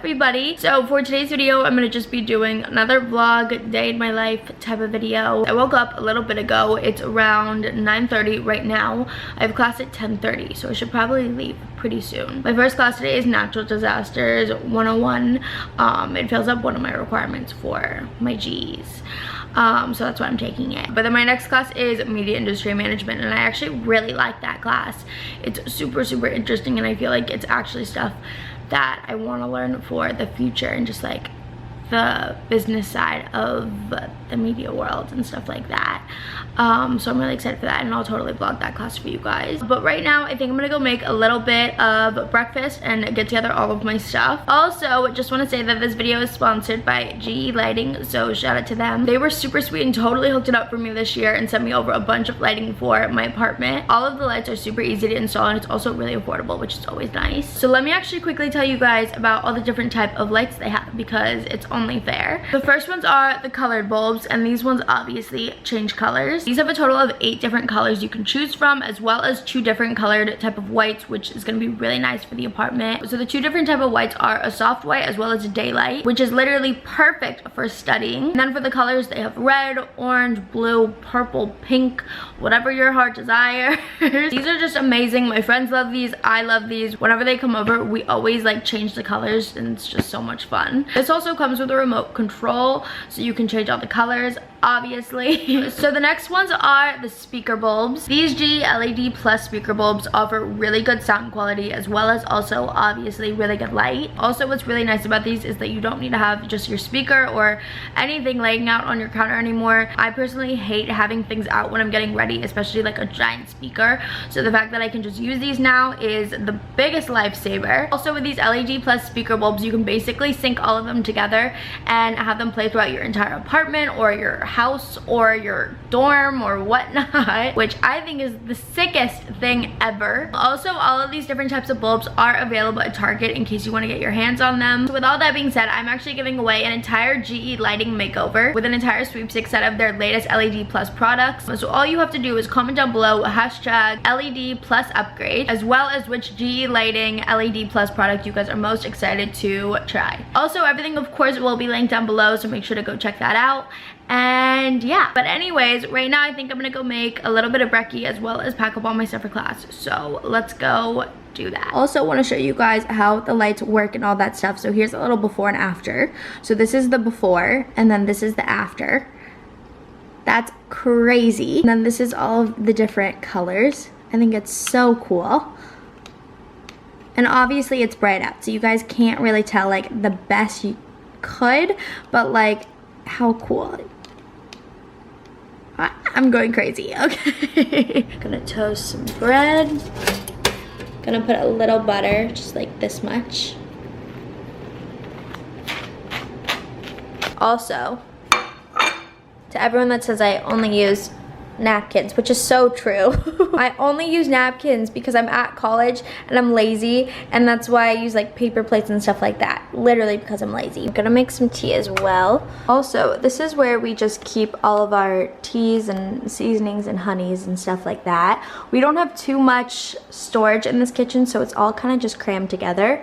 everybody. So for today's video, I'm gonna just be doing another vlog, day in my life type of video. I woke up a little bit ago. It's around 9:30 right now. I have class at 10:30, so I should probably leave pretty soon. My first class today is Natural Disasters 101. It fills up one of my requirements for my G's. So that's why I'm taking it. But then my next class is Media Industry Management, and I actually really like that class. It's super interesting, and I feel like it's actually stuff that I want to learn for the future and just like the business side of the media world and stuff like that. So I'm really excited for that, and I'll totally vlog that class for you guys. But right now I think I'm gonna go make a little bit of breakfast and get together all of my stuff. Also, just want to say that this video is sponsored by GE Lighting, so shout out to them. They were super sweet and totally hooked it up for me this year and sent me over a bunch of lighting for my apartment. All of the lights are super easy to install, and it's also really affordable, which is always nice. So let me actually quickly tell you guys about all the different type of lights they have, because it's only fair. The first ones are the colored bulbs, and these ones obviously change colors. These have a total of 8 different colors you can choose from, as well as 2 different colored type of whites, which is going to be really nice for the apartment. So the 2 different type of whites are a soft white as well as a daylight, which is literally perfect for studying. And then for the colors, they have red, orange, blue, purple, pink, whatever your heart desires. These are just amazing. My friends love these. I love these. Whenever they come over, we always like change the colors, and it's just so much fun. This also comes with a remote control, so you can change all the colors, obviously. So the next ones are the speaker bulbs. These GE LED Plus speaker bulbs offer really good sound quality, as well as also obviously really good light. Also, what's really nice about these is that you don't need to have just your speaker or anything laying out on your counter anymore. I personally hate having things out when I'm getting ready, especially like a giant speaker. So the fact that I can just use these now is the biggest lifesaver. Also, with these LED Plus speaker bulbs, you can basically sync all of them together and have them play throughout your entire apartment or your house or your dorm or whatnot, which I think is the sickest thing ever. Also, all of these different types of bulbs are available at Target in case you want to get your hands on them. So with all that being said, I'm actually giving away an entire GE lighting makeover with an entire sweepstakes set of their latest LED Plus products. So all you have to do is comment down below hashtag LED Plus upgrade, as well as which GE lighting LED Plus product you guys are most excited to try. Also, everything of course will be linked down below, so make sure to go check that out. And yeah, but anyways, right now I think I'm gonna go make a little bit of brekkie as well as pack up all my stuff for class. So let's go do that. Also want to show you guys how the lights work and all that stuff. So here's a little before and after. So this is the before, and then this is the after. That's crazy. And then this is all of the different colors. I think it's so cool. And obviously it's bright out, so you guys can't really tell like the best you could, but like how cool. I'm going crazy. Okay. Gonna toast some bread. Gonna put a little butter, just like this much. Also, to everyone that says I only use napkins, which is so true. I only use napkins because I'm at college and I'm lazy, and that's why I use like paper plates and stuff like that, literally because I'm lazy. I'm gonna make some tea as well. Also, this is where we just keep all of our teas and seasonings and honeys and stuff like that. We don't have too much storage in this kitchen, so it's all kind of just crammed together.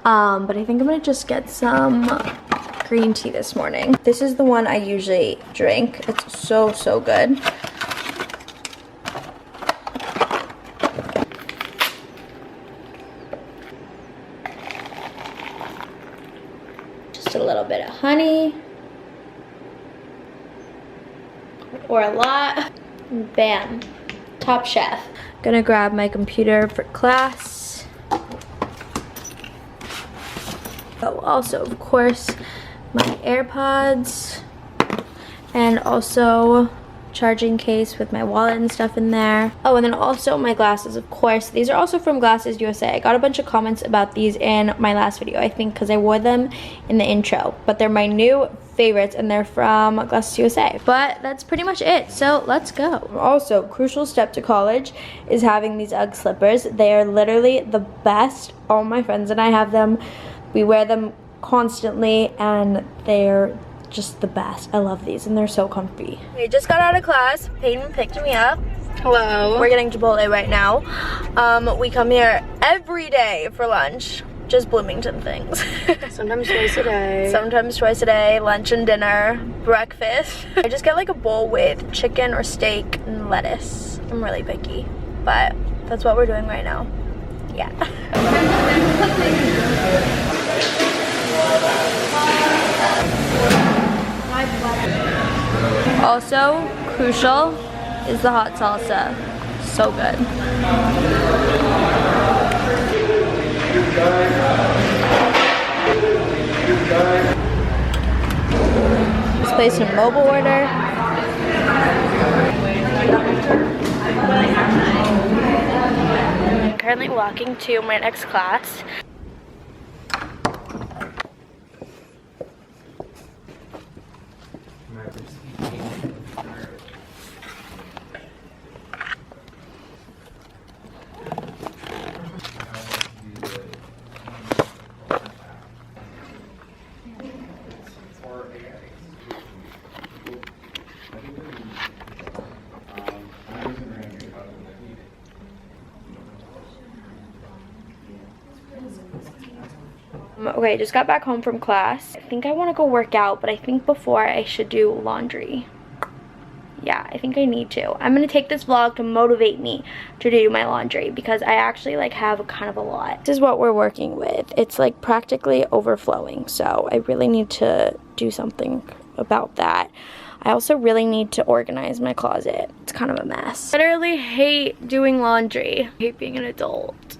But I think I'm gonna just get some green tea this morning. This is the one I usually drink. It's so good. A little bit of honey, or a lot. Bam, top chef. Gonna grab my computer for class. Oh, also of course my AirPods, and also charging case with my wallet and stuff in there. Oh, and then also my glasses, of course. These are also from Glasses USA. I got a bunch of comments about these in my last video, I think, because I wore them in the intro. But they're my new favorites, and they're from Glasses USA. But that's pretty much it, so let's go. Also, crucial step to college is having these UGG slippers. They are literally the best. All my friends and I have them. We wear them constantly, and they're just the best. I love these, and they're so comfy. We just got out of class. Peyton picked me up. Hello. We're getting Chipotle right now. We come here every day for lunch. just Bloomington things. Sometimes twice a day. Sometimes twice a day, lunch and dinner, breakfast. I just get like a bowl with chicken or steak and lettuce. I'm really picky, but that's what we're doing right now. Yeah. Also, crucial is the hot salsa. So good. Let's place a mobile order. I'm currently walking to my next class. Okay, I just got back home from class. I think I want to go work out, but I think before I should do laundry. Yeah, I think I need to. I'm going to take this vlog to motivate me to do my laundry because I actually like have kind of a lot. This is what we're working with. It's like practically overflowing, so I really need to do something about that. I also really need to organize my closet. It's kind of a mess. I literally hate doing laundry. I hate being an adult.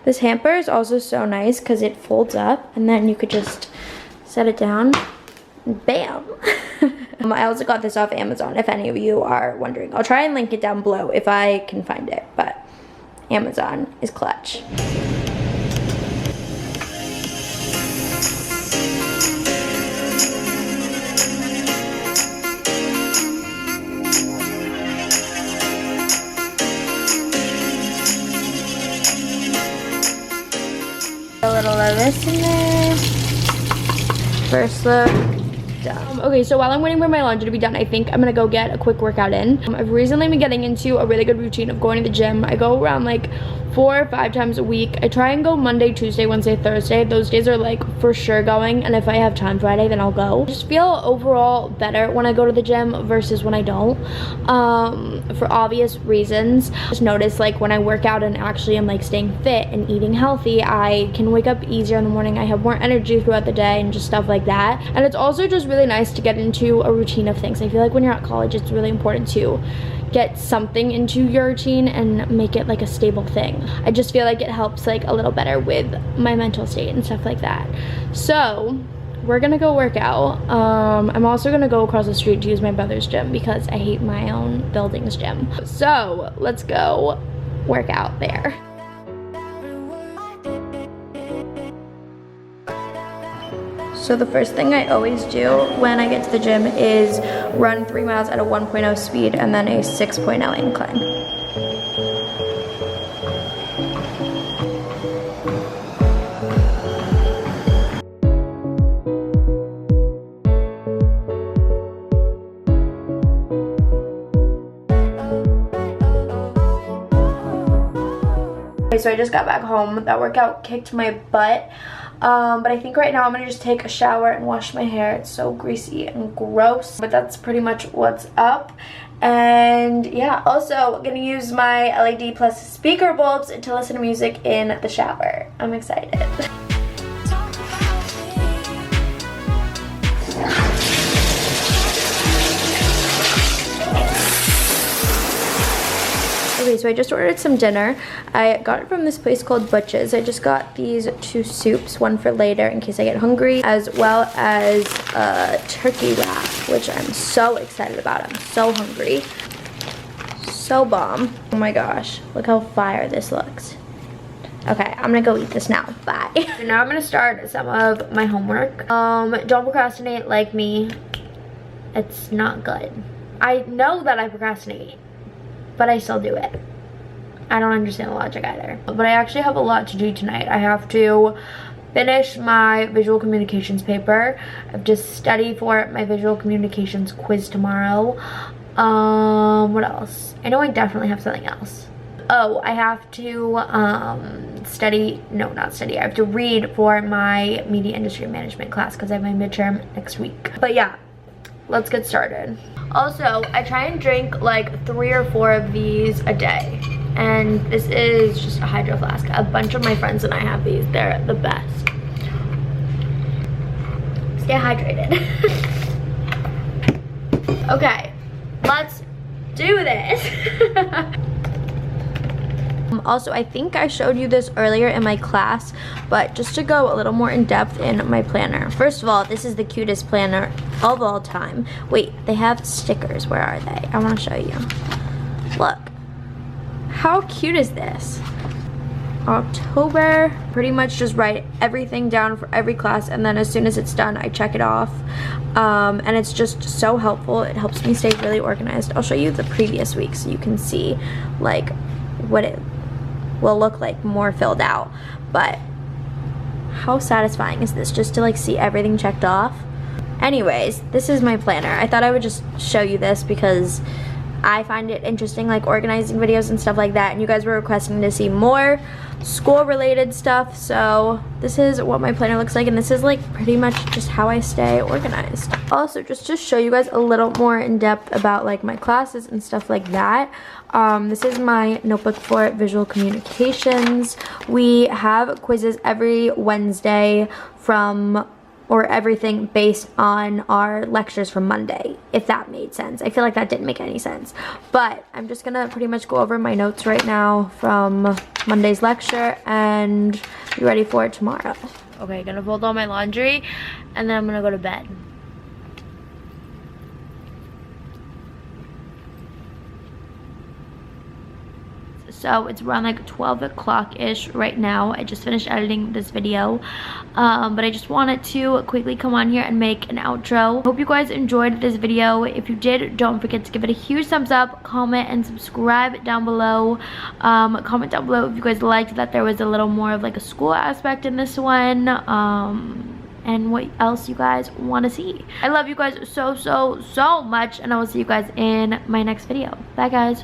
This hamper is also so nice because it folds up and then you could just set it down and bam. I also got this off Amazon if any of you are wondering. I'll try and link it down below if I can find it, but Amazon is clutch. A little of this in there. First look, done. Okay, so while I'm waiting for my laundry to be done, I think I'm gonna go get a quick workout in. I've recently been getting into a really good routine of going to the gym. I go around like 4 or 5 times a week. I try and go Monday, Tuesday, Wednesday, Thursday. Those days are like for sure going, and if I have time Friday, then I'll go. I just feel overall better when I go to the gym versus when I don't, for obvious reasons. Just notice like when I work out and actually am like staying fit and eating healthy, I can wake up easier in the morning. I have more energy throughout the day and just stuff like that. And it's also just really nice to get into a routine of things. I feel like when you're at college, it's really important to get something into your routine and make it like a stable thing. I just feel like it helps like a little better with my mental state and stuff like that. So we're gonna go work out. I'm also gonna go across the street to use my brother's gym because I hate my own building's gym. So let's go work out there. So the first thing I always do when I get to the gym is run 3 miles at a 1.0 speed and then a 6.0 incline. Okay, so I just got back home. That workout kicked my butt. But I think right now I'm gonna just take a shower and wash my hair. It's so greasy and gross, but that's pretty much what's up. And yeah, also gonna use my LED plus speaker bulbs to listen to music in the shower. I'm excited. Okay, so I just ordered some dinner. I got it from this place called Butch's. I just got these 2 soups, one for later in case I get hungry, as well as a turkey wrap, which I'm so excited about. I'm so hungry. So bomb. Oh my gosh, look how fire this looks. Okay, I'm gonna go eat this now. Bye. So now I'm gonna start some of my homework. Don't procrastinate like me. It's not good. I know that I procrastinate, but I still do it. I don't understand the logic either. But I actually have a lot to do tonight. I have to finish my visual communications paper. I have to study for my visual communications quiz tomorrow. What else? I know I definitely have something else. oh, I have to study, no, not study, I have to read for my media industry management class because I have my midterm next week. But yeah, let's get started. Also, I try and drink like 3 or 4 of these a day, and this is just a hydro flask. A bunch of my friends and I have these. They're the best. Stay hydrated. Okay, let's do this. Also, I think I showed you this earlier in my class, but just to go a little more in depth in my planner. First of all, this is the cutest planner of all time. Wait, they have stickers. Where are they? I want to show you. Look. How cute is this? October. Pretty much just write everything down for every class, and then as soon as it's done, I check it off. And it's just so helpful. It helps me stay really organized. I'll show you the previous week so you can see like what it will look like more filled out. But how satisfying is this just to like see everything checked off? Anyways, this is my planner. I thought I would just show you this because I find it interesting, like organizing videos and stuff like that, and you guys were requesting to see more school related stuff, so this is what my planner looks like, and this is like pretty much just how I stay organized. Also, just to show you guys a little more in depth about like my classes and stuff like that, this is my notebook for visual communications. We have quizzes every Wednesday or everything based on our lectures from Monday, if that made sense. I feel like that didn't make any sense. But I'm just gonna pretty much go over my notes right now from Monday's lecture and be ready for it tomorrow. Okay, gonna fold all my laundry and then I'm gonna go to bed. So it's around like 12 o'clock-ish right now. I just finished editing this video. But I just wanted to quickly come on here and make an outro. Hope you guys enjoyed this video. If you did, don't forget to give it a huge thumbs up, comment, and subscribe down below. Comment down below if you guys liked that there was a little more of like a school aspect in this one. And what else you guys want to see. I love you guys so much, and I will see you guys in my next video. Bye guys.